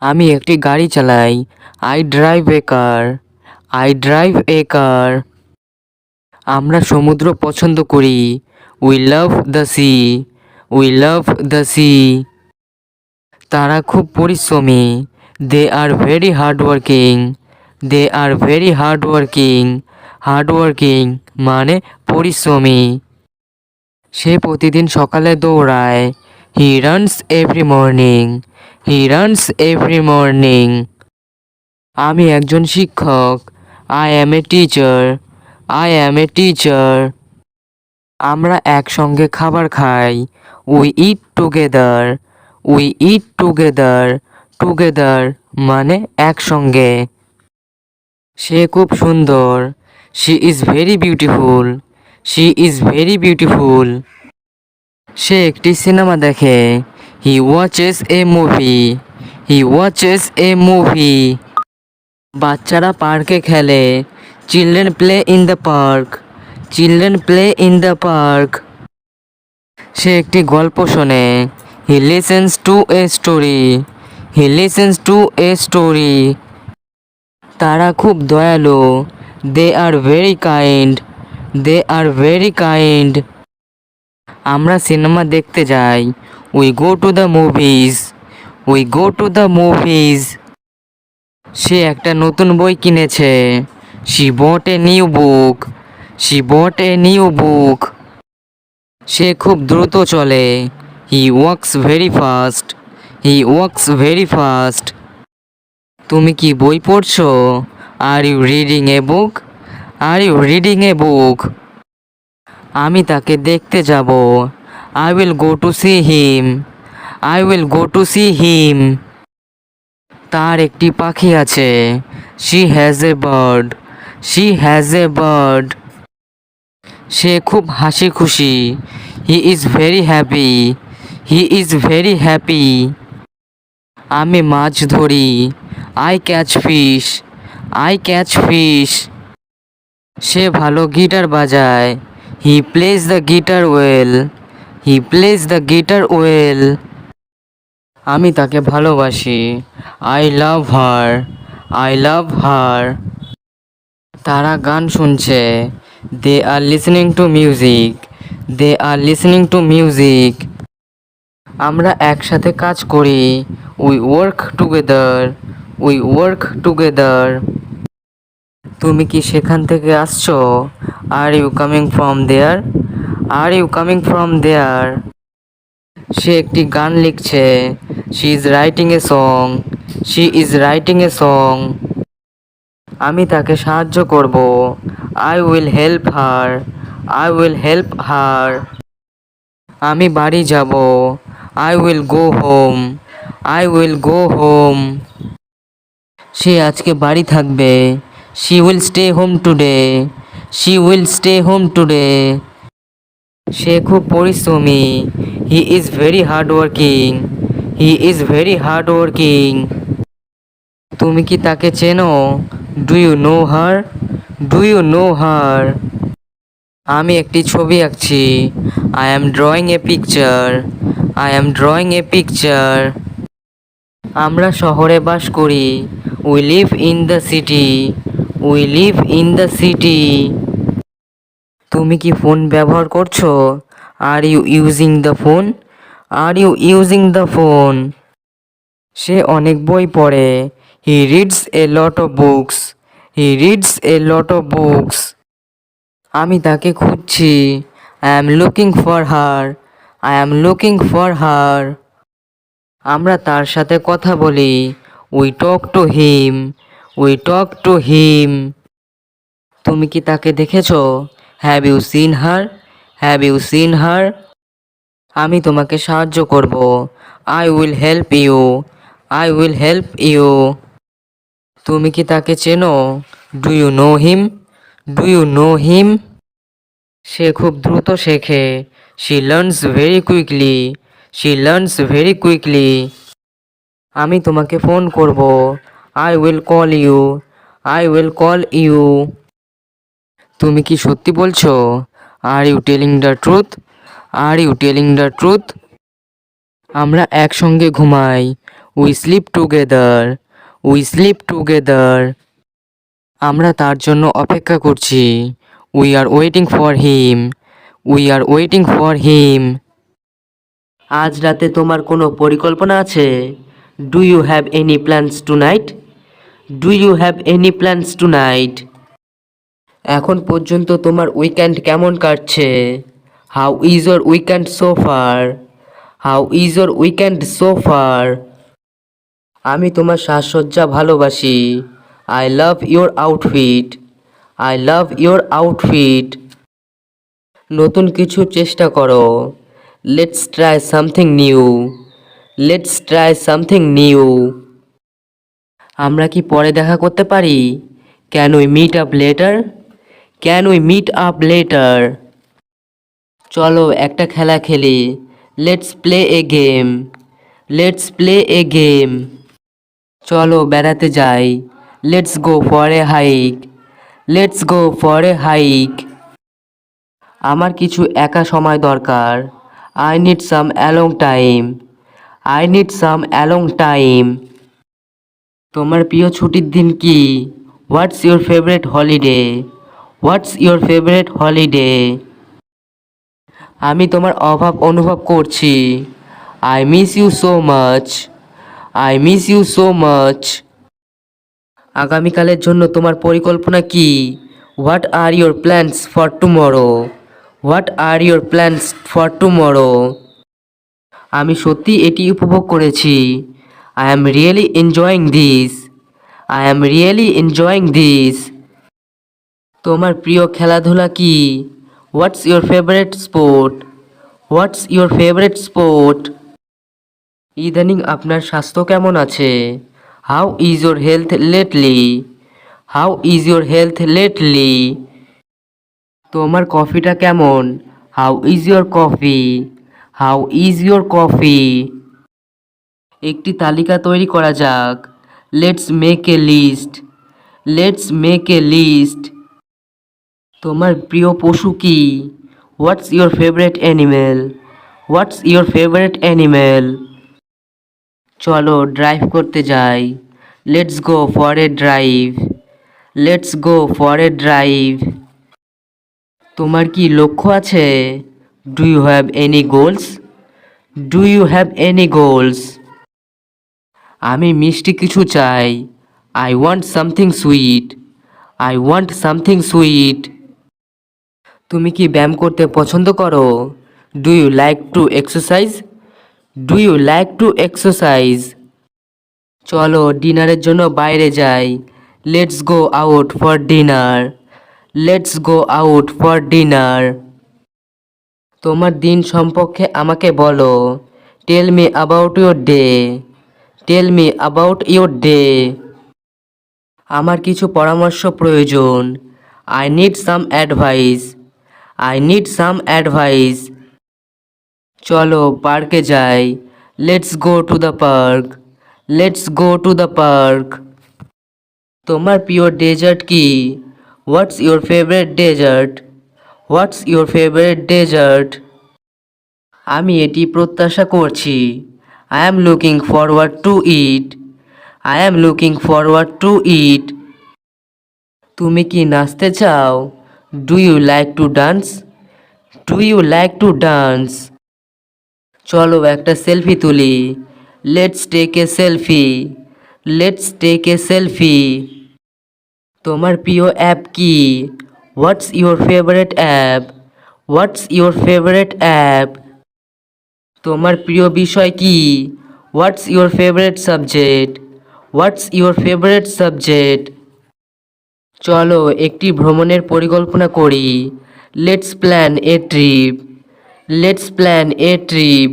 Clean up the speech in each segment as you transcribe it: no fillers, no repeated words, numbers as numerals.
আমি একটি গাড়ি চালাই। I drive a car. I drive a car. আমরা সমুদ্র পছন্দ করি। We love the sea. We love the sea. তারা খুব পরিশ্রমী। They are very hard working. They are very hard working. Hard working মানে পরিশ্রমী। সে প্রতিদিন সকালে দৌড়ায়। He runs every morning. He runs every morning. আমি একজন শিক্ষক। I am a teacher. I am a teacher. আমরা একসঙ্গে খাবার খাই। We eat together. We eat together. Together মানে একসঙ্গে। সে খুব সুন্দর। She is very beautiful. She is very beautiful. সে একটি সিনেমা দেখে। He watches a movie. He watches a movie. বাচ্চারা পার্কে খেলে। Children play in the park. Children play in the park. সে একটি গল্প শোনে। He listens to a story. He listens to a story. তারা খুব দয়ালু। They are very kind. They are very kind. আমরা সিনেমা দেখতে যাই। We go to the movies. We go to the movies. সে একটা নতুন বই কিনেছে। She bought a new book. She bought a new book. সে খুব দ্রুত চলে। He walks very fast. He walks very fast. তুমি কি বই পড়ছো? Are you reading a book? Are you reading a book? আমি তাকে দেখতে যাব। I will go to see him. I will go to see him. তার একটি পাখি আছে। She has a bird. She has a bird. সে খুব হাসি খুশি। He is very happy. He is very happy. আমি মাছ ধরি। I catch fish. I catch fish. সে ভালো গিটার বাজায়। He plays the guitar well. He plays the guitar well. আমি তাকে ভালোবাসি। I love her. I love her. তারা গান শুনছে। They are listening to music. They are listening to music. আমরা একসাথে কাজ করি। We work together. We work together. তুমি কি সেখান থেকে আসছো? Are you coming from there? Are you coming from there? সে একটি গান লিখছে। She is writing a song. She is writing a song. আমি তাকে সাহায্য করব। I will help her. I will help her. আমি বাড়ি যাব। I will go home. I will go home. সে আজকে বাড়ি থাকবে। She will stay home today. She will stay home today. সে খুব পরিশ্রমী। He is very hard working. He is very hard working. তুমি কি তাকে চেনো? Do you know her? Do you know her? আমি একটি ছবি আঁকছি। I am drawing a picture. I am drawing a picture. আমরা শহরে বাস করি। We live in the city. We live in the city. তুমি কি ফোন ব্যবহার করছো? Are you using the phone? Are you using the phone? সে অনেক বই পড়ে। He reads a lot of books. He reads a lot of books. আমি তাকে খুঁজছি। I am looking for her. I am looking for her. আমরা তার সাথে কথা বলি। We talk to him. We talk to him. তুমি কি তাকে দেখেছো? Have you seen her? Have you seen her? আমি তোমাকে সাহায্য করব। I will help you. I will help you. তুমি কি তাকে চেনো? Do you know him? Do you know him? সে খুব দ্রুত শেখে। She learns very quickly. She learns very quickly. আমি তোমাকে ফোন করব। I will call you. I will call you. তুমি কি সত্যি বলছো? Are you telling the truth? Are you telling the truth? আমরা একসঙ্গে ঘুমাই। We sleep together, we sleep together. আমরা তার জন্য অপেক্ষা করছি। We are waiting for him, we are waiting for him. আজ রাতে তোমার কোনো পরিকল্পনা আছে? Do you have any plans tonight? Do you have any plans tonight? এখন পর্যন্ত তোমার উইকেন্ড কেমন কাটছে? How is your weekend so far? How is your weekend so far? আমি তোমার সাজসজ্জা ভালোবাসি। I love your outfit, I love your outfit. নতুন কিছু চেষ্টা করো। Let's try something new, let's try something new. আমরা কি পরে দেখা করতে পারি? Can we meet up later? Can we meet up later? চলো একটা খেলা খেলি। Let's play a game, let's play a game. চলো বেড়াতে যাই। Let's go for a hike, let's go for a hike. আমার কিছু একা সময় দরকার। I need some along time, I need some along time. তোমার প্রিয় ছুটির দিন কি? What's your favourite holiday? What's your favourite holiday? আমি তোমার অভাব অনুভব করছি। I miss you so much, I miss you so much. আগামীকালের জন্য তোমার পরিকল্পনা কি? What are your plans for tomorrow? What are your plans for tomorrow? আমি সত্যি এটি উপভোগ করেছি। I am really enjoying this, I am really enjoying this. তোমার প্রিয় খেলাধুলা কি? What's your favourite sport? What's your favourite sport? ইদানিং আপনার স্বাস্থ্য কেমন আছে? How is your health lately? How is your health lately? তোমার কফিটা কেমন? How is your coffee? How is your coffee? একটি তালিকা তৈরি করা যাক। Let's make a list, let's make a list. তোমার প্রিয় পশু কি? What's your favourite animal? What's your favourite animal? চলো ড্রাইভ করতে যাই। Let's go for a drive, let's go for a drive. তোমার কি লক্ষ্য আছে? Do you have any goals? Do you have any goals? আমি মিষ্টি কিছু চাই। I want something sweet, I want something sweet. তুমি কি ব্যায়াম করতে পছন্দ করো? Do you like to exercise? Do you like to exercise? চলো ডিনারের জন্য বাইরে যাই। Let's go out for dinner, let's go out for dinner. তোমার দিন সম্পর্কে আমাকে বলো। Tell me about your day, tell me about your day. আমার কিছু পরামর্শ প্রয়োজন। I need some advice, I need some advice. চলো পার্কে যাই। Let's go to the park, let's go to the park. তোমার প্রিয় ডেজার্ট কি? What's your favourite dessert? What's your favourite dessert? আমি এটি প্রত্যাশা করছি। I am looking forward to it, I am looking forward to it. তুমি কি নাচতে চাও? Do you like to dance? Do you like to dance? চলো একটা সেলফি তুলি। Let's take a selfie, let's take a selfie. তোমার প্রিয় app কি? What's your favourite app? What's your favourite app? তোমার প্রিয় বিষয় কি? What's your favourite subject? What's your favourite subject? চলো একটি ভ্রমণের পরিকল্পনা করি। Let's plan a trip, let's plan a trip.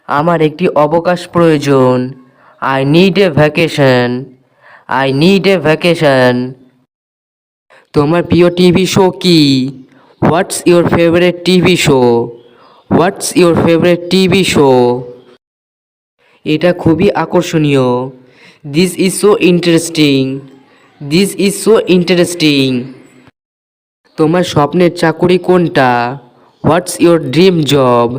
আমার একটি অবকাশ প্রয়োজন। I need a vacation, I need a vacation. তোমার প্রিয় টিভি শো কি? What's your favourite TV show? What's your favourite TV show? এটা খুবই আকর্ষণীয়। This is so interesting, this is so interesting. তোমার স্বপ্নের চাকুরি কোনটা? What's your dream job?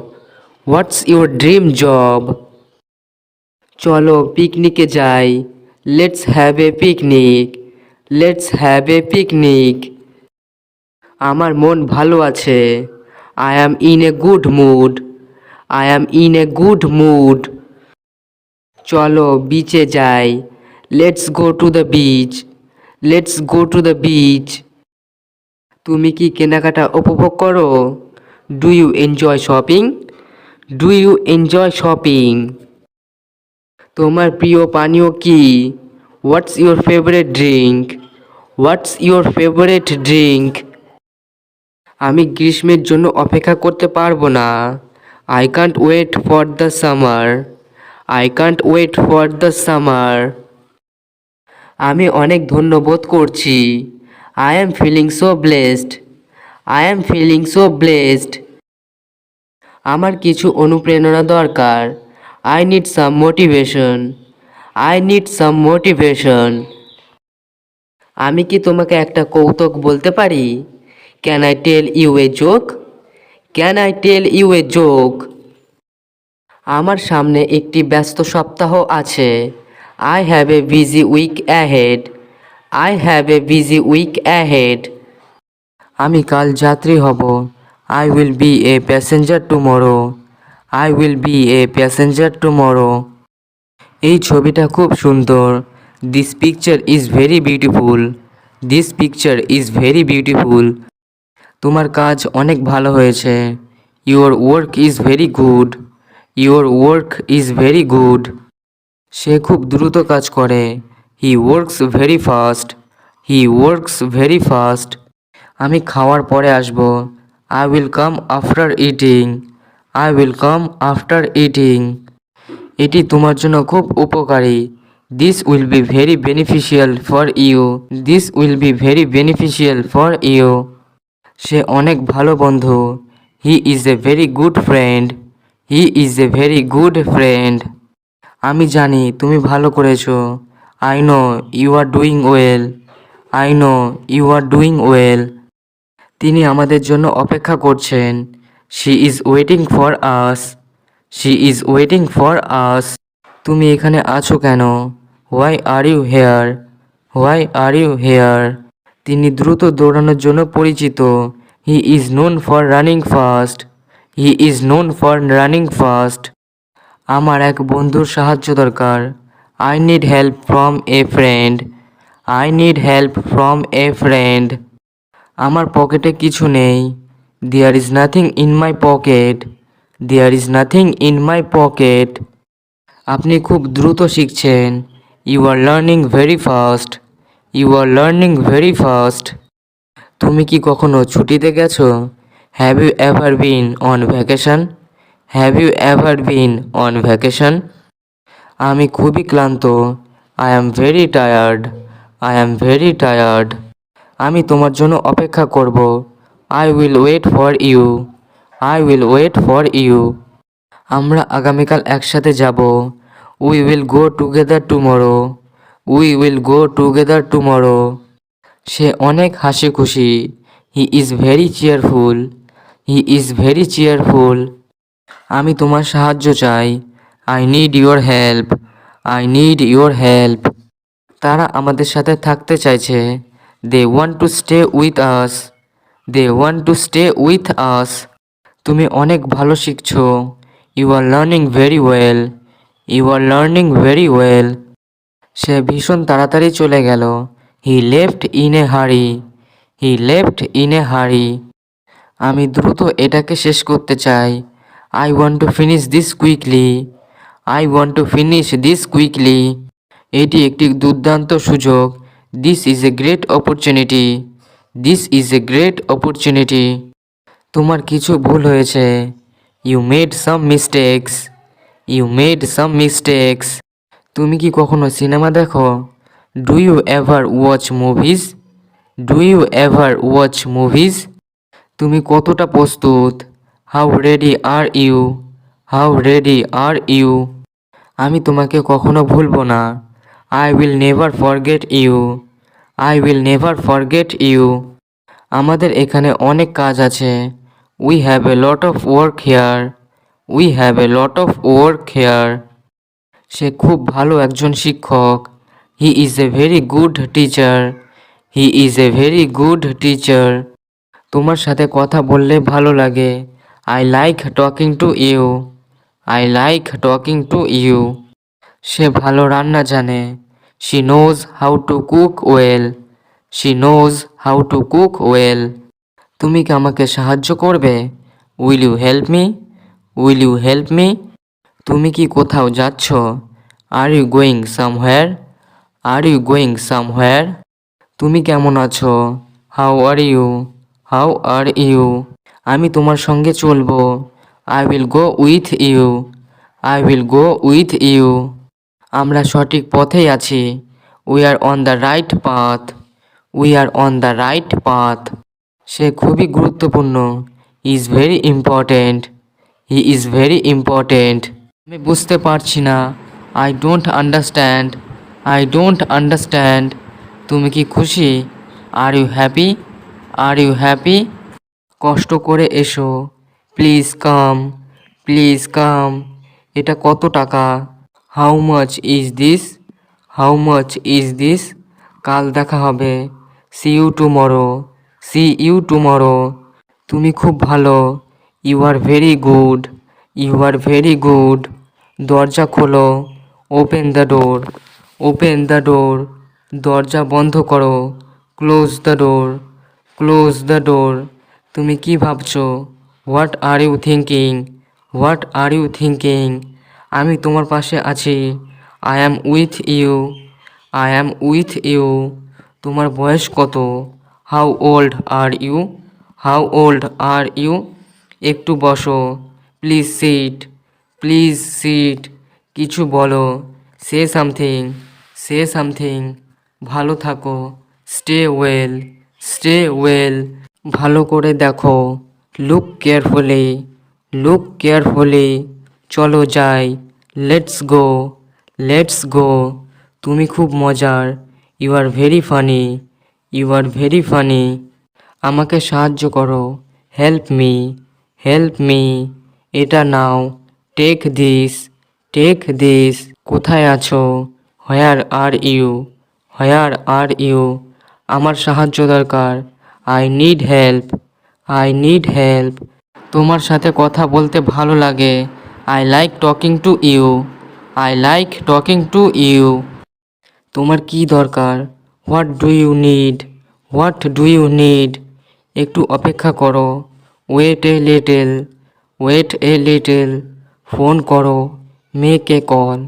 What's your dream job? চলো পিকনিকে যাই, let's have a picnic, let's have a picnic. আমার মন ভালো আছে, I am in a good mood, I am in a good mood. চলো বিচে যাই, let's go to the beach, let's go to the beach. তুমি কি কেনাকাটা উপভোগ করো? Do you enjoy shopping? Do you enjoy shopping? তোমার প্রিয় পানীয় কি? What's your favourite drink? What's your favourite drink? আমি গ্রীষ্মের জন্য অপেক্ষা করতে পারবো না, I can't wait for the summer, I can't wait for the summer. আমি অনেক ধন্য বোধ করছি, I am feeling so blessed, I am feeling so blessed. আমার কিছু অনুপ্রেরণা দরকার, I need some motivation, I need some motivation. আমি কি তোমাকে একটা কৌতুক বলতে পারি? Can I tell you a joke? Can I tell you a joke? আমার সামনে একটি ব্যস্ত সপ্তাহ আছে, I have a busy week ahead, I have a busy week ahead. আমি কাল যাত্রী হব, I will be a passenger tomorrow, I will be a passenger tomorrow. এই ছবিটা খুব সুন্দর, this picture is very beautiful, this picture is very beautiful. তোমার কাজ অনেক ভালো হয়েছে, your work is very good, your work is very good. সে খুব দ্রুত কাজ করে, he works very fast, he works very fast. আমি খাওয়ার পরে আসব, I will come after eating, I will come after eating. এটি তোমার জন্য খুব উপকারী, this will be very beneficial for you, this will be very beneficial for you. সে অনেক ভালো বন্ধু, he is a very good friend, he is a very good friend. আমি জানি তুমি ভালো করেছো, I know you are doing well, I know you are doing well. তিনি আমাদের জন্য অপেক্ষা করছেন, she is waiting for us, she is waiting for us. তুমি এখানে আছো কেন? Why are you here, why are you here. তিনি দ্রুত দৌড়ানোর জন্য পরিচিত, he is known for running fast, he is known for running fast. আমার এক বন্ধুর সাহায্য দরকার, I need help from a friend, I need help from a friend. আমার পকেটে কিছু নেই, there is nothing in my pocket, there is nothing in my pocket. আপনি খুব দ্রুত শিখছেন, you are learning very fast, you are learning very fast. তুমি কি কখনো ছুটিতে গেছো? Have you ever been on vacation, have you ever been on vacation? আমি খুবই ক্লান্ত, I am very tired, I am very tired. আমি তোমার জন্য অপেক্ষা করব, I will wait for you, I will wait for you. আমরা আগামীকাল একসাথে যাব, we will go together tomorrow, we will go together tomorrow. সে অনেক হাসি খুশি, he is very cheerful, he is very cheerful. আমি তোমার সাহায্য চাই, I need your help, I need your help. তারা আমাদের সাথে থাকতে চাইছে, they want to stay with us, they want to stay with us. তুমি অনেক ভালো শিখছো, you are learning very well, you are learning very well. সে ভীষণ তাড়াতাড়ি চলে গেল, হি লেফট ইন এ হারি, হি লেফট ইন এ হারি। আমি দ্রুত এটাকে শেষ করতে চাই, I want to finish this quickly, I want to finish this quickly. এটি একটি দুর্দান্ত সুযোগ, this is a great opportunity, this is a great opportunity. তোমার কিছু ভুল হয়েছে, you made some mistakes, you made some mistakes. তুমি কি কখনো সিনেমা দেখো? Do you ever watch movies, do you ever watch movies? তুমি কতটা প্রস্তুত? How ready are you, how ready are you? আমি তোমাকে কখনো ভুলবো না, I will never forget you, I will never forget you. আমাদের এখানে অনেক কাজ আছে, we have a lot of work here, we have a lot of work here. সে খুব ভালো একজন শিক্ষক। He is a very good teacher. He is a very good teacher. তোমার সাথে কথা বললে ভালো লাগে। I like talking to you. I like talking to you. সে ভালো রান্না জানে। She knows how to cook well. She knows how to cook well. তুমি কি আমাকে সাহায্য করবে? Will you help me? Will you help me? তুমি কি কোথাও যাচ্ছ? Are you going somewhere? Are you going somewhere? তুমি কেমন আছো? How are you? How are you? আমি তোমার সঙ্গে চলবো। I will go with you. I will go with you. আমরা সঠিক পথেই আছি। We are on the right path. We are on the right path. সে খুবই গুরুত্বপূর্ণ। Is very important. He is very important. আমি বুঝতে পারছি না। I don't understand. I don't understand. তুমি কি খুশি? Are you happy? Are you happy? কষ্ট করে এসো। Please come. Please come. এটা কত টাকা? How much is this? How much is this? কাল দেখা হবে। See you tomorrow. See you tomorrow. তুমি খুব ভালো। You are very good. You are very good. দরজা খোলো। Open the door. Open the door. দরজা বন্ধ করো। Close the door. Close the door. তুমি কি ভাবছো? What are you thinking? What are you thinking? আমি তোমার পাশে আছি। I am with you. I am with you. তোমার বয়স কত? How old are you? How old are you? একটু বসো। Please sit. Please sit. কিছু বলো। Say something. Say something. ভালো থাকো। Stay well. Stay well. ভালো করে দেখো। Look carefully. Look carefully. চলো যাই। Let's go. Let's go. তুমি খুব মজার। You are very funny. You are very funny. আমাকে সাহায্য করো। Help me. Help me. এটা নাও। Take this. Take this. কোথায় আছো? Where are you? Where are you? আমার সাহায্য দরকার। I need help. I need help. তোমার সাথে কথা বলতে ভালো লাগে। I like talking to you. I like talking to you. তোমার কি দরকার? What do you need? What do you need? একটু অপেক্ষা করো। Wait a little. Wait a little. Phone করো। Make a call.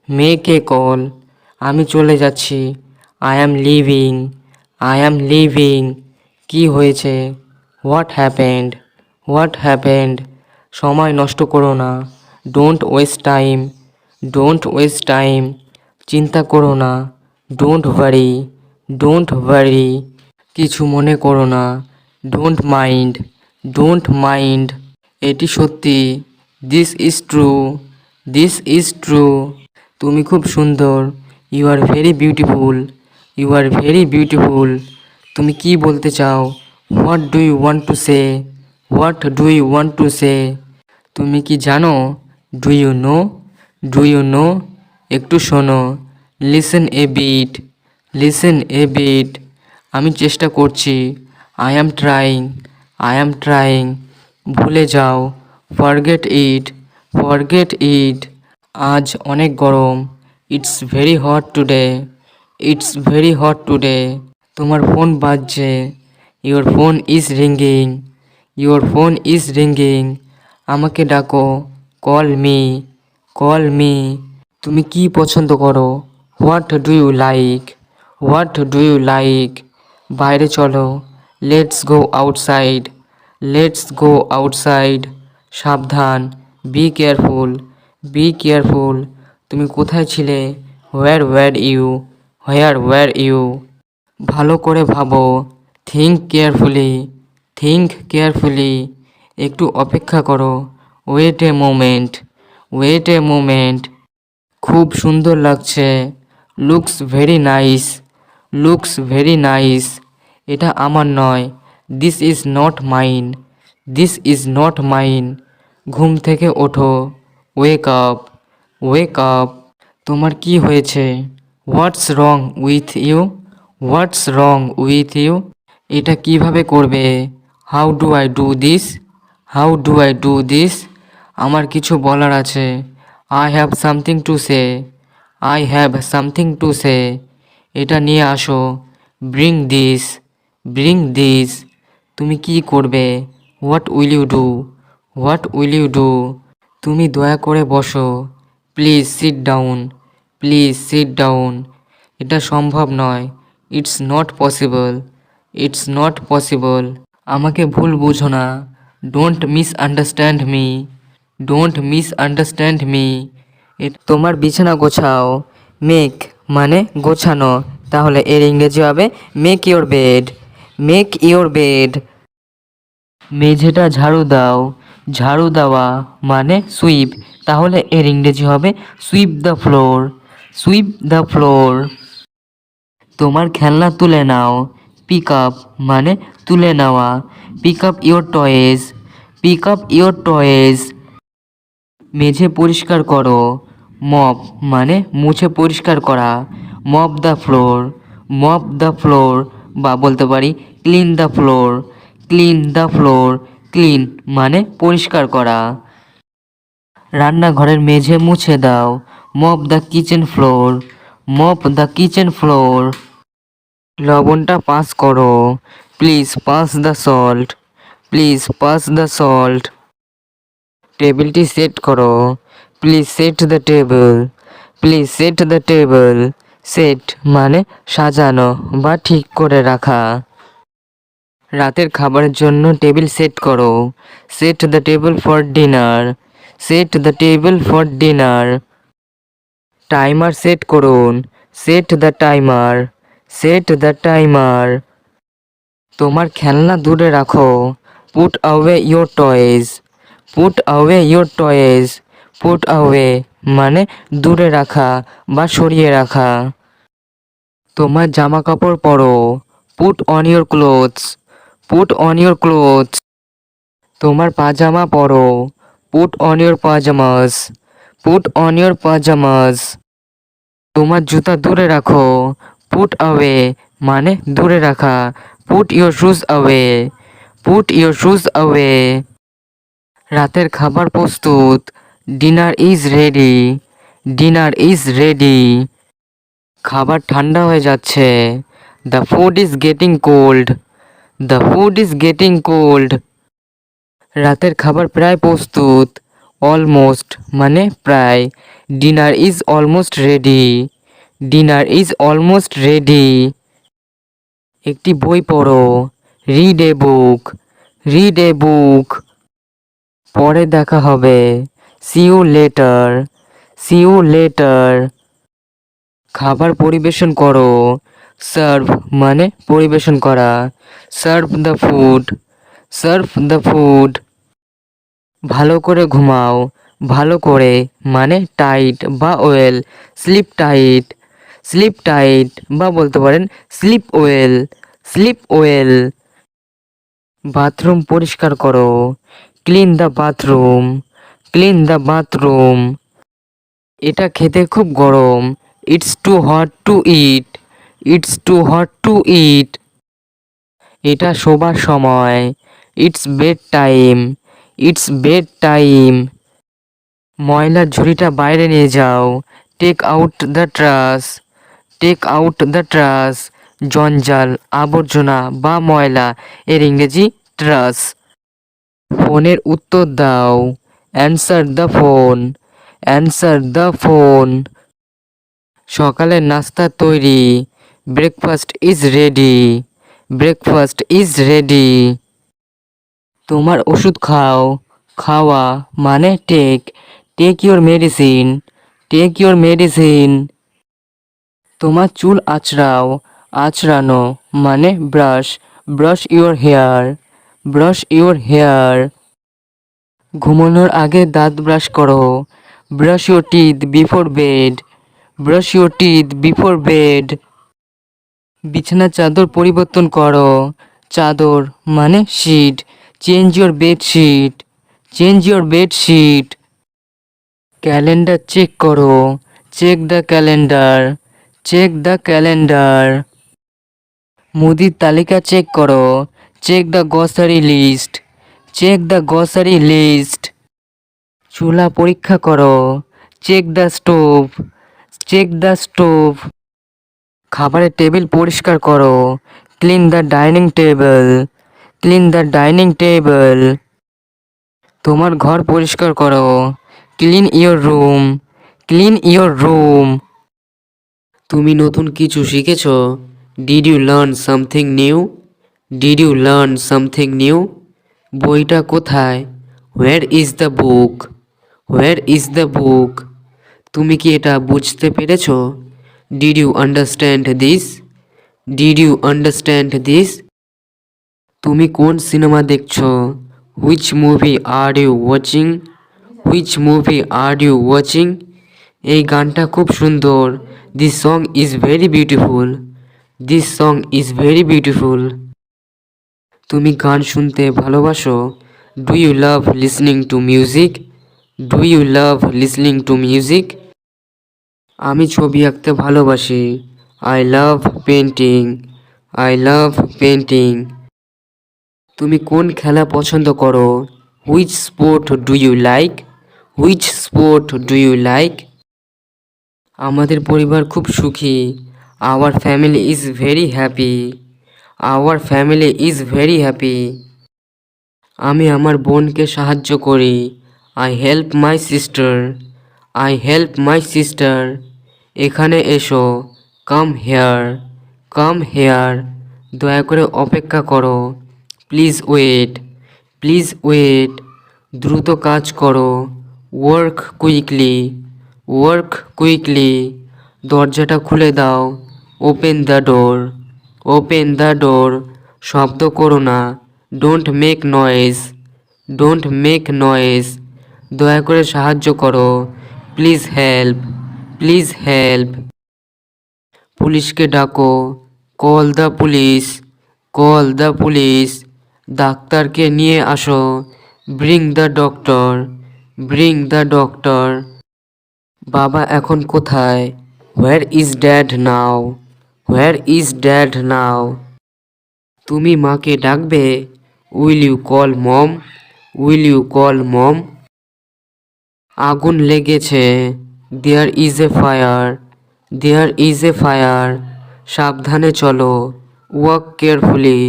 Make a call. আমি চলে যাচ্ছি। I am leaving. I am leaving. কি হয়েছে? What happened? What happened? সময় নষ্ট করো না। Don't waste time. Don't waste time. চিন্তা করো না। Don't worry. Don't worry. কিছু মনে করো না। Don't mind. Don't mind. এটি সত্যি। This is true. This is true. তুমি খুব সুন্দর। You are very beautiful. You are very beautiful. তুমি কি বলতে চাও? What do you want to say? What do you want to say? তুমি কি জানো? Do you know? Do you know? একটু শোনো। Listen a bit. Listen a bit. আমি চেষ্টা করছি। I am trying. I am trying. ভুলে যাও। Forget it. Forget it. আজ অনেক গরম। It's very hot today. It's very hot today. তোমার ফোন বাজছে। Your phone is ringing. Your phone is ringing. আমাকে ডাকো। Call me. Call me. তুমি কি পছন্দ করো? What do you like? What do you like? বাইরে চলো। Let's go outside. Let's go outside. সাবধান। Be careful. Be careful. তুমি কোথায় ছিলে? Where were you? Where were you? ভালো করে ভাবো। Think carefully. Think carefully. একটু অপেক্ষা করো। Wait a moment. Wait a moment. খুব সুন্দর লাগছে। Looks very nice. Looks very nice. এটা আমার নয়। This is not mine. This is not mine. ঘুম থেকে ওঠো। Wake up. Wake up. তোমার কি হয়েছে? What's wrong with you? What's wrong with you? এটা কিভাবে করবে? How do I do this? How do I do this? আমার কিছু বলার আছে। I have something to say. I have something to say. এটা নিয়ে আসো। Bring this. Bring this. তুমি কি করবে? What will you do? What will you do? তুমি দয়া করে বসো। Please sit down. Please sit down. এটা সম্ভব নয়। It's not possible. It's not possible. আমাকে ভুল বুঝো না। Don't misunderstand me. Don't misunderstand me. তোমার বিছানা গোছাও। মেক মানে গোছানো, তাহলে এর ইংরেজি হবে make your bed. Make your bed. মেঝেটা ঝাড়ু দাও। ঝাড়ু দেওয়া মানে সুইপ, তাহলে এর ইংরেজি হবে sweep the floor. Sweep the floor. তোমার খেলনা তুলে নাও। পিক আপ মানে তুলে নেওয়া। Pick up your toys. Pick up your toys. মেঝে পরিষ্কার করো। মপ মানে মুছে পরিষ্কার করা। Mop the floor. Mop the floor, বা বলতে পারি clean the floor. Clean the floor. Clean মানে পরিষ্কার করা। রান্নাঘরের মেঝে মুছে দাও। Mop the kitchen floor. Mop the kitchen floor. লবণটা পাস করো। Please pass the salt. Please pass the salt. টেবিলটি সেট করো। Please set the table. Please set the table. Set মানে সাজানো বা ঠিক করে রাখা। রাতের খাবারের জন্য টেবিল সেট করো। Set the table for dinner. Set the table for dinner. Timer set করুন। Set the timer. Set the timer. তোমার খেলনা দূরে রাখো। Put away your toys. Put away your toys. Put away মানে দূরে রাখা বা সরিয়ে রাখা। তোমার জামা কাপড় পরো। Put on your clothes. Put on your clothes. তোমার পাজামা পরো। Put on your pyjamas. Put on your pyjamas. তোমার জুতা দূরে রাখো। পুট অ্যাওয়ে মানে দূরে রাখা। Put your shoes away. Put your shoes away. রাতের খাবার প্রস্তুত। Dinner is ready. Dinner is ready. খাবার ঠান্ডা হয়ে যাচ্ছে। The food is getting cold. The food is getting cold. রাতের খাবার প্রায় প্রস্তুত। অলমোস্ট মানে প্রায়। Dinner is almost ready. Dinner is almost ready. একটি বই পড়ো। Read a book. Read a book. পরে দেখা হবে। See you later. See you later. খাবার পরিবেশন করো। সার্ভ মানে পরিবেশন করা। Serve the food. Serve the food. ভালো করে ঘুমাও। ভালো করে মানে টাইট বা well. Sleep tight. Sleep tight, বা বলতে পারেন sleep well. Sleep well. Bathroom পরিষ্কার করো। Clean the bathroom. Clean the bathroom. এটা খেতে খুব গরম। It's too hot to eat. It's too hot to eat. এটা শোবার সময়। It's bedtime. It's bedtime. ময়লার ঝুড়িটা বাইরে নিয়ে যাও। Take out the trash. Take out the trash. জঞ্জাল, আবর্জনা বা ময়লা, এর ইংরেজি ট্রাশ। ফোনের উত্তর দাও। Answer the phone. Answer the phone. সকালের নাস্তা তৈরি। Breakfast is ready. Breakfast is ready. তোমার ওষুধ খাও। খাওয়া মানে take. Take your medicine. Take your medicine. তোমার চুল আঁচড়াও। আঁচড়ানো মানে brush. Brush your hair. Brush your hair. ঘুমানোর আগে দাঁত ব্রাশ করো। Brush your teeth before bed. Brush your teeth before bed. বিছানার চাদর পরিবর্তন করো। চাদর মানে sheet. Change your bedsheet. Change your bedsheet. Calendar check করো। Check the calendar, check the calendar. মুদির তালিকা চেক করো, check the grocery list, check the grocery list. চুলা পরীক্ষা করো, check the stove, check the stove. খাবারের টেবিল পরিষ্কার করো, clean the dining table, clean the dining table. তোমার ঘর পরিষ্কার করো, clean your room, clean your room. তুমি নতুন কিছু শিখেছো? Did you learn something new? Did you learn something new? বইটা কোথায়? Where is the book? Where is the book? তুমি কি এটা বুঝতে পেরেছো? Did you understand this? Did you understand this? তুমি কোন সিনেমা দেখছো? Which movie are you watching? Which movie are you watching? এই গানটা খুব সুন্দর। This song is very beautiful. This song is very beautiful. তুমি গান শুনতে ভালোবাসো? Do you love listening to music? Do you love listening to music? আমি ছবি আঁকতে ভালোবাসি। I love painting. I love painting. তুমি কোন খেলা পছন্দ করো? Which sport do you like? Which sport do you like? আমাদের পরিবার খুব সুখী। Our family is very happy. Our family is very happy. আমি আমার বোনকে সাহায্য করি। I help my sister. I help my sister. এখানে এসো। Come here. Come here. দয়া করে অপেক্ষা করো। Please wait. Please wait. দ্রুত কাজ করো। Work quickly. Work quickly. দরজাটা খুলে দাও। Open the door. Open the door. শব্দ করো না। Don't make noise. Don't make noise. দয়া করে সাহায্য করো। Please help. Please help. পুলিশকে ডাকো। Call the police. Call the police. ডাক্তারকে নিয়ে আসো। Bring the doctor. Bring the doctor. বাবা এখন কোথায়? Where is dad now? Where is dad now? তুমি মাকে ডাকবে? Will you call mom? Will you call mom? আগুন লেগেছে। There is a fire. There is a fire. সাবধানে চলো। Walk carefully.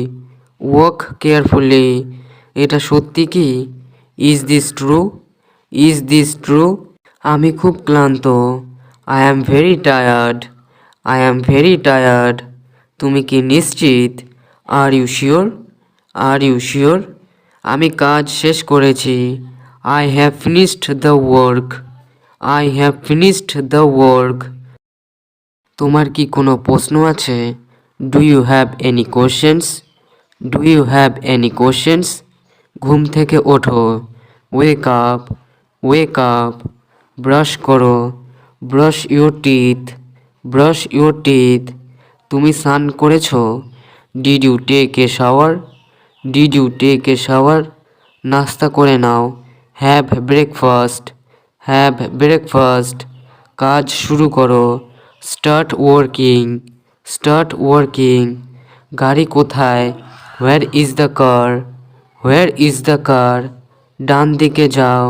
Walk carefully. এটা সত্যি কি? Is this true? Is this true? আমি খুব ক্লান্ত। I am very tired. I am very tired. তুমি কি নিশ্চিত? Are you sure? Are you sure? আমি কাজ শেষ করেছি। I have finished the work. I have finished the work. তোমার কি কোনো প্রশ্ন আছে? Do you have any questions? Do you have any questions? ঘুম থেকে ওঠো। Wake up. Wake up. Brush করো। Brush your teeth. Brush your teeth. তুমি স্নান করেছো? Did you take a shower? Did you take a shower? নাস্তা করে নাও। Have breakfast. Have breakfast. কাজ শুরু করো। Start working. Start working. গাড়ি কোথায়? Where is the car? Where is the car? ডান দিকে যাও।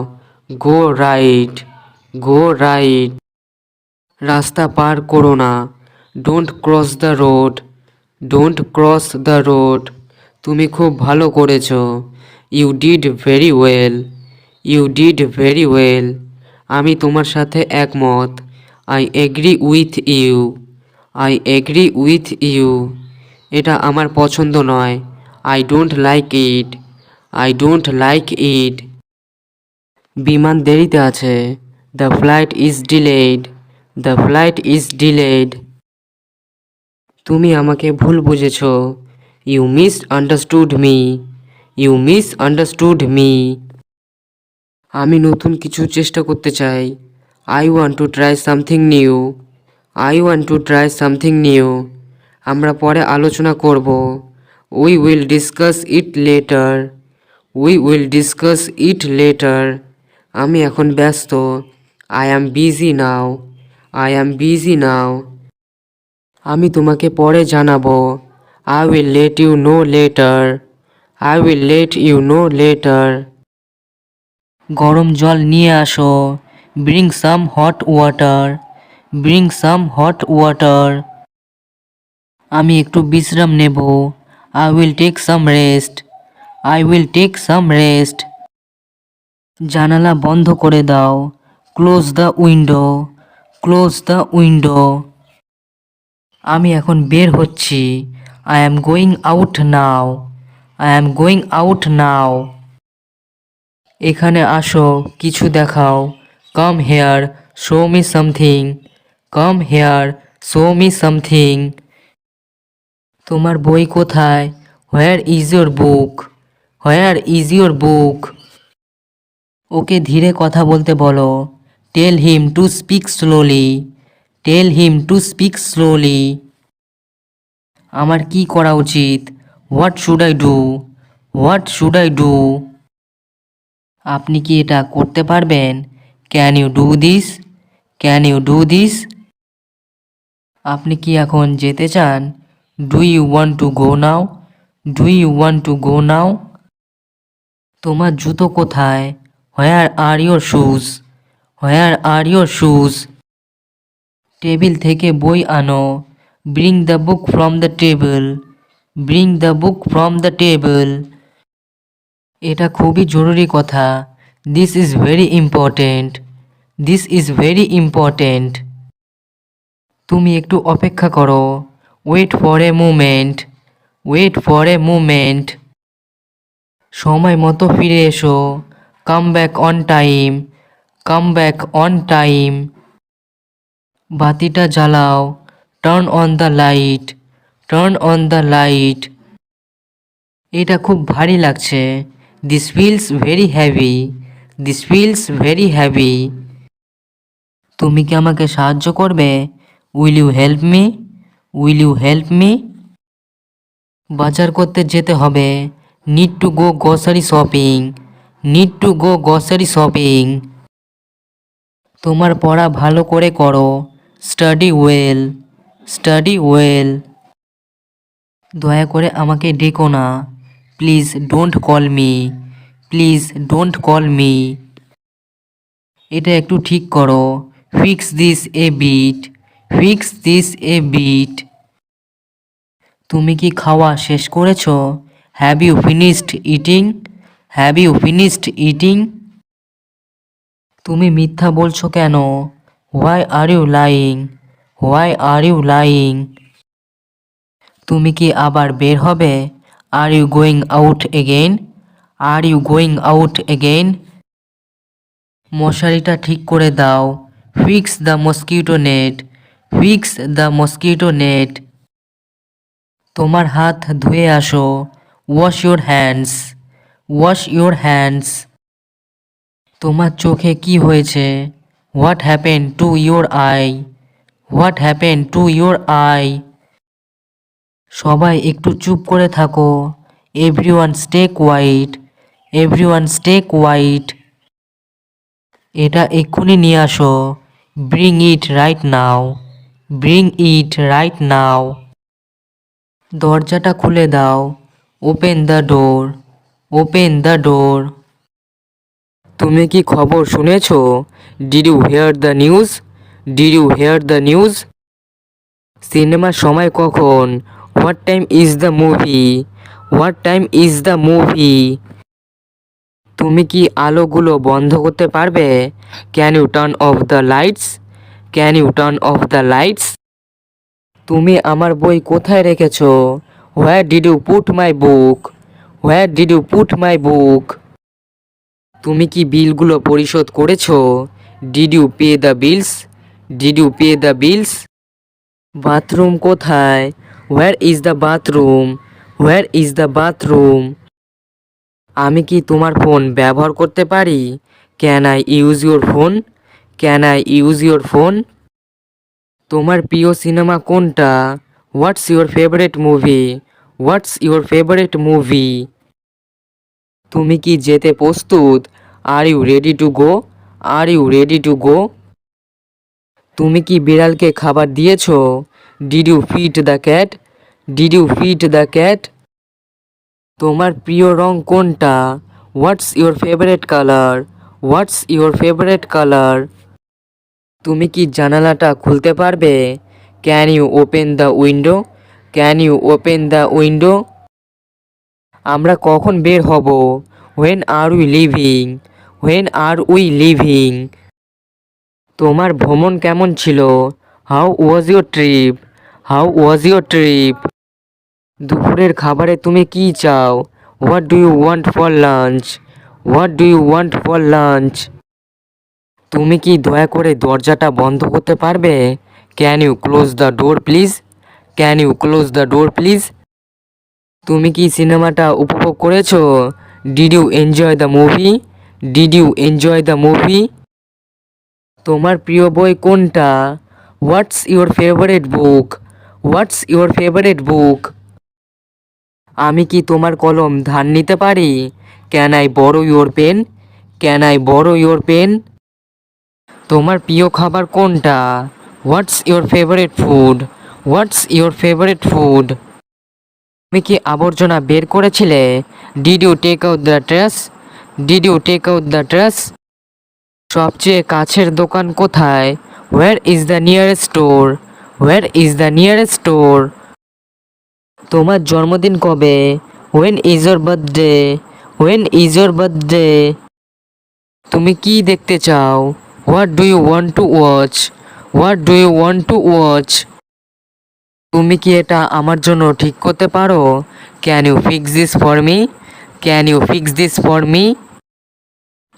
Go right. Go right. রাস্তা পার করো না। Don't cross the road. Don't cross the road. তুমি খুব ভালো করেছো। You did very well. You did very well. আমি তোমার সাথে একমত। I agree with you. I agree with you. এটা আমার পছন্দ নয়। I don't like it. I don't like it. বিমান দেরিতে আছে। The flight is delayed. The flight is delayed. তুমি আমাকে ভুল বুঝেছ। You misunderstood me. You misunderstood me. আমি নতুন কিছু চেষ্টা করতে চাই। I want to try something new. I want to try something new. আমরা পরে আলোচনা করব। We will discuss it later. We will discuss it later. আমি এখন ব্যস্ত। I am busy now. I am busy now. আমি তোমাকে পরে জানাবো। I will let you know later. I will let you know later. গরম জল নিয়ে আসো। Bring some hot water. Bring some hot water. আমি একটু বিশ্রাম নেব। I will take some rest. I will take some rest. জানালা বন্ধ করে দাও। Close the window. Close the window. আমি এখন বের হচ্ছি। I am going out now. I am going out now. এখানে আসো, কিছু দেখাও। Come here, show me something. Come here, show me something. তোমার বই কোথায়? Where is your book? Where is your book? Okay ধীরে কথা বলতে বলো। Tell him to speak slowly. Tell him to speak slowly. আমার কি করা উচিত? What should I do? What should I do? আপনি কি এটা করতে পারবেন? Can you do this? Can you do this? আপনি কি এখন যেতে চান? Do you want to go now? Do you want to go now? তোমার জুতো কোথায়? Where are your shoes? Where are your shoes? Table থেকে বই আনো। Bring the book from the table. Bring the book from the table. এটা খুবই জরুরি কথা। This is very important. This is very important. তুমি একটু অপেক্ষা করো। Wait for a moment. Wait for a moment. সময় মতো ফিরে এসো। Come back on time. Come back on time. বাতিটা জ্বালাও। Turn on the light. Turn on the light. এটা খুব ভারী লাগছে। This feels very heavy. This feels very heavy. তুমি কি আমাকে সাহায্য করবে? Will you help me? Will you help me? বাজার করতে যেতে হবে। Need to go grocery shopping. Need to go grocery shopping. তোমার পড়া ভালো করে করো। Study well. Study well. দয়া করে আমাকে ডেকো না। Please don't call me. Please don't call me. এটা একটু ঠিক করো। Fix this a bit. Fix this a bit. তুমি কি খাওয়া শেষ করেছো? Have you finished eating? Have you finished eating? তুমি মিথ্যা বলছো কেন? Why are you lying? Why are you lying? তুমি কি আবার বের হবে? Are you going out again? Are you going out again? মশারিটা ঠিক করে দাও। Fix the mosquito net. Fix the mosquito net. তোমার হাত ধুয়ে আসো। Wash your hands. Wash your hands. তোমার চোখে কি হয়েছে? What happen to your eye? What happen to your eye? সবাই একটু চুপ করে থাকো। Everyone stay quiet. Everyone stay quiet. এটা এক্ষুনি নিয়ে আসো। Bring it right now. Bring it right now. দরজাটা খুলে দাও। Open the door. Open the door. তুমি কি খবর শুনেছো? Did you hear the news? Did you hear the news? সিনেমার সময় কখন? What time is the movie? What time is the movie? তুমি কি আলোগুলো বন্ধ করতে পারবে? Can you turn off the lights? Can you turn off the lights? তুমি আমার বই কোথায় রেখেছো? Where did you put my book? Where did you put my book? তুমি কি বিলগুলো পরিশোধ করেছো? Did you pay the bills? Did you pay the bills? Bathroom কোথায়? Where is the bathroom? Where is the bathroom? আমি কি তোমার phone ব্যবহার করতে পারি? Can I use your phone? Can I use your phone? তোমার প্রিয় সিনেমা কোনটা? What's your favourite movie? What's your favourite movie? তুমি কি যেতে প্রস্তুত? Are you ready to go? Are you ready to গো? তুমি কি বিড়ালকে খাবার দিয়েছো? Did you feed the cat? Did you feed the cat? তোমার প্রিয় রং কোনটা? What's your favourite colour? What's your favourite colour? তুমি কি জানালাটা খুলতে পারবে? Can you open the window? Can you open the window? আমরা কখন বের হব? When are we leaving? When are we leaving? তোমার ভ্রমণ কেমন ছিল? How was your trip? How was your trip? দুপুরের খাবারে তুমি কি চাও? What do you want for lunch? What do you want for lunch? তুমি কি দয়া করে দরজাটা বন্ধ করতে পারবে? Can you close the door please? Can you close the door please? তুমি কি সিনেমাটা উপভোগ করেছো? Did you enjoy the movie? Did you enjoy the movie? তোমার প্রিয় বই কোনটা? What's your favourite book? What's your favourite book? আমি কি তোমার কলম ধার নিতে পারি? Can I borrow your pen? Can I borrow your pen? তোমার প্রিয় খাবার কোনটা? What's your favourite food? What's your favourite food? তুমি কি আবর্জনা বের করেছিলে? Did you take out the trash? Did you take out the trash? সবচেয়ে কাছের দোকান কোথায়? Where is the nearest store? Where is the nearest store? তোমার জন্মদিন কবে? When is your birthday? When is your birthday? তুমি কি দেখতে চাও? What do you want to watch? What do you want to watch? তুমি কি এটা আমার জন্য ঠিক করতে পারো? Can you fix this for me? Can you fix this for me?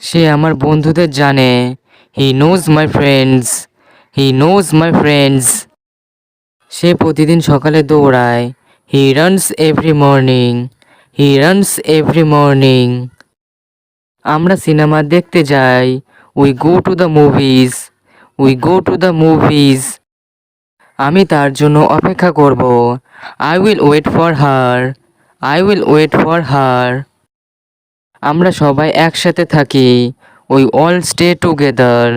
সে আমার বন্ধুদের জানে। He knows my friends. He knows my friends. সে প্রতিদিন সকালে দৌড়ায়। He runs every morning. He runs every morning. আমরা সিনেমা দেখতে যাই। We go to the movies. We go to the movies. আমি তার জন্য অপেক্ষা করব। I will wait for her. I will wait for her. আমরা সবাই একসাথে থাকি। We all stay together.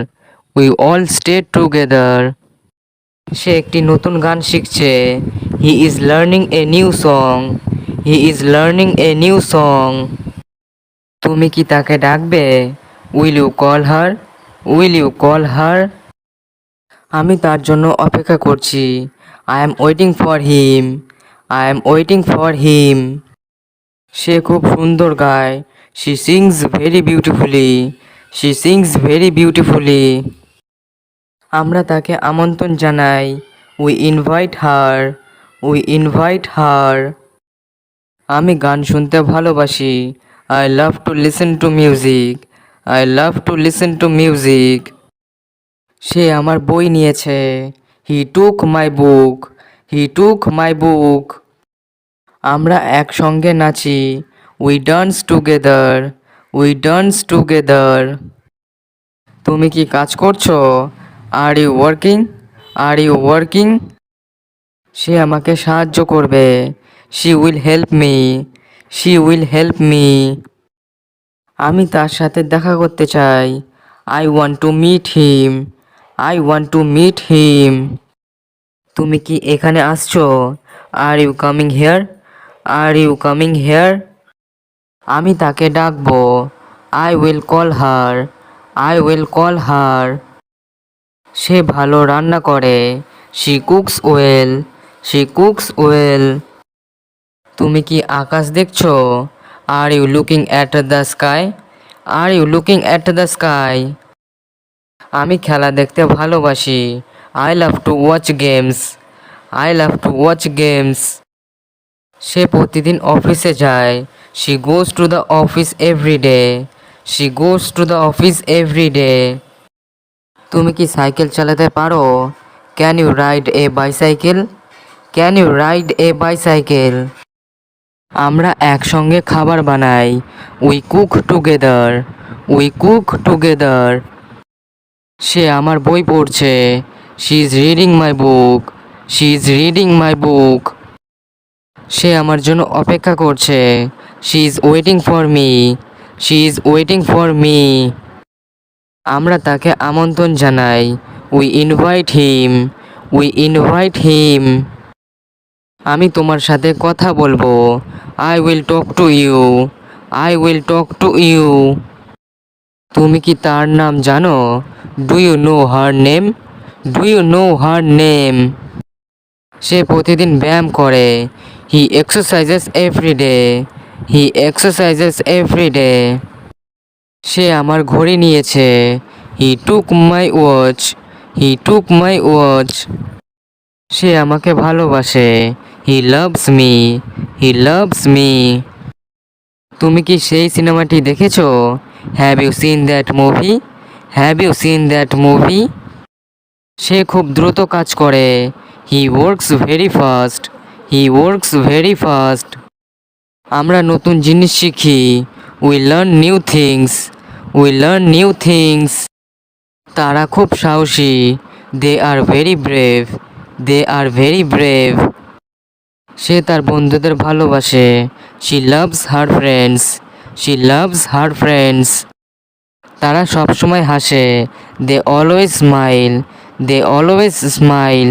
We all stay together. সে একটি নতুন গান শিখছে। He is learning a new song. He is learning a new song. তুমি কি তাকে ডাকবে? Will you call her? Will you call her? আমি তার জন্য অপেক্ষা করছি। I am waiting for him. I am waiting for him. সে খুব সুন্দর গায়। She sings very beautifully. She sings very beautifully. আমরা তাকে আমন্ত্রণ জানাই। We invite her. We invite her. আমি গান শুনতে ভালোবাসি। I love to listen to music. I love to listen to music. সে আমার বই নিয়েছে। হি টুক মাই বুক। হি টুক মাই বুক। আমরা একসঙ্গে নাচি। We dance together. We dance together. তুমি কি কাজ করছো? Are you working? Are you working? সে আমাকে সাহায্য করবে। She will help me. She will help me. আমি তার সাথে দেখা করতে চাই। I want to meet him. I want to meet him. তুমি কি এখানে আসছো? Are you coming here? Are you coming here? আমি তাকে ডাকবো। I will call her. I will call হার। সে ভালো রান্না করে। She cooks well. She cooks well. তুমি কি আকাশ দেখছো? Are you looking at the sky? Are you looking at the sky? আমি খেলা দেখতে ভালোবাসি। I love to watch games. I love to watch games. সে প্রতিদিন অফিসে যায়। She goes to the office every day. She goes to the office every day. তুমি কি সাইকেল চালাতে পারো? Can you ride a bicycle? Can you ride a bicycle? আমরা একসঙ্গে খাবার বানাই। We cook together. We cook together. সে আমার বই পড়ছে। She is reading my book. She is reading my book. সে আমার জন্য অপেক্ষা করছে। She is waiting for me. She is waiting for me. আমরা তাকে আমন্ত্রণ জানাই। We invite him, we invite him. আমি তোমার সাথে কথা বলবো, I will talk to you, I will talk to you. তুমি কি তার নাম জানো? Do you know her name, do you know her name. সে প্রতিদিন ব্যায়াম করে, he exercises every day, he exercises every day. সে আমার ঘড়ি নিয়েছে, হি টুক my watch, he took my watch. সে আমাকে ভালোবাসে, he loves me, he loves me. তুমি কি সেই সিনেমাটি দেখেছো? Have you seen that movie, have you seen that movie. সে খুব দ্রুত কাজ করে, he works very fast, he works very fast. আমরা নতুন জিনিস শিখি, we learn new things, we learn new things. তারা খুব সাহসী, they are very brave, they are very brave. সে তার বন্ধুদের ভালোবাসে, she loves her friends, she loves her friends. তারা সবসময় হাসে, they always smile, they always smile.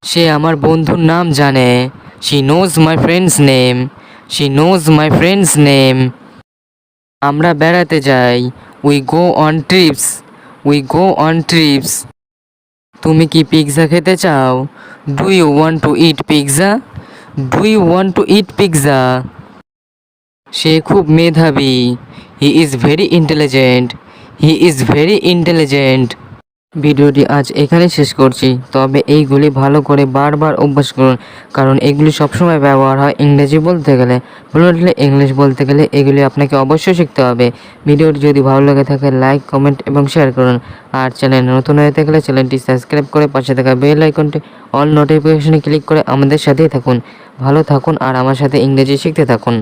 সে আমার বন্ধুর নাম জানে, she knows my friends name, she knows my friends name. আমরা বেড়াতে যাই, we go on trips, we go on trips. তুমি কি পিৎজা খেতে চাও? Do you want to eat pizza, do you want to eat pizza. সে খুব মেধাবী, he is very intelligent, he is very intelligent. ভিডিওটি আজ এখানে শেষ করছি, তবে এইগুলি ভালো করে বারবার অভ্যাস করুন, কারণ এগুলি সবসময় ব্যবহার হয় ইংরেজি বলতে গেলে, ফ্লুয়েন্টলি ইংলিশ বলতে গেলে এগুলি আপনাকে অবশ্যই শিখতে হবে। ভিডিওটি যদি ভালো লেগে থাকে লাইক, কমেন্ট এবং শেয়ার করুন। আর চ্যানেল নতুন হয়ে থাকলে চ্যানেলটি সাবস্ক্রাইব করে পাশে থাকা বেল আইকনটি অল নোটিফিকেশনে ক্লিক করে আমাদের সাথেই থাকুন। ভালো থাকুন আর আমার সাথে ইংরেজি শিখতে থাকুন।